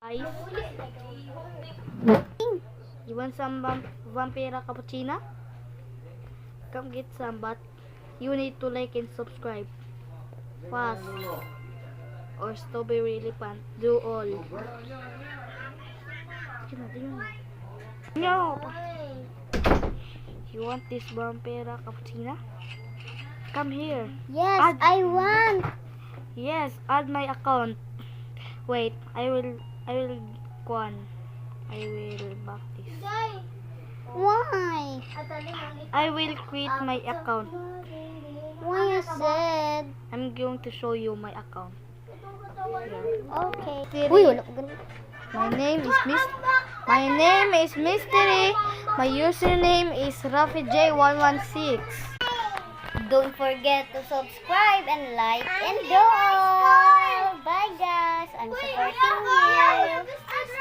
Ice. You want some Vampira cappuccino? Come get some, but you need to like and subscribe. Fast. Or strawberry elephant. Do all. No. You want this Vampira cappuccino? Come here. Yes, I want. Yes, add my account. Wait, I will back this. Why? I will create my account. Why is it? I'm going to show you my account. Okay. Uy, wala ko ganun. My name is Mystery. My username is RafiJ116. Don't forget to subscribe and like and do all. Bye guys. I'm supporting you.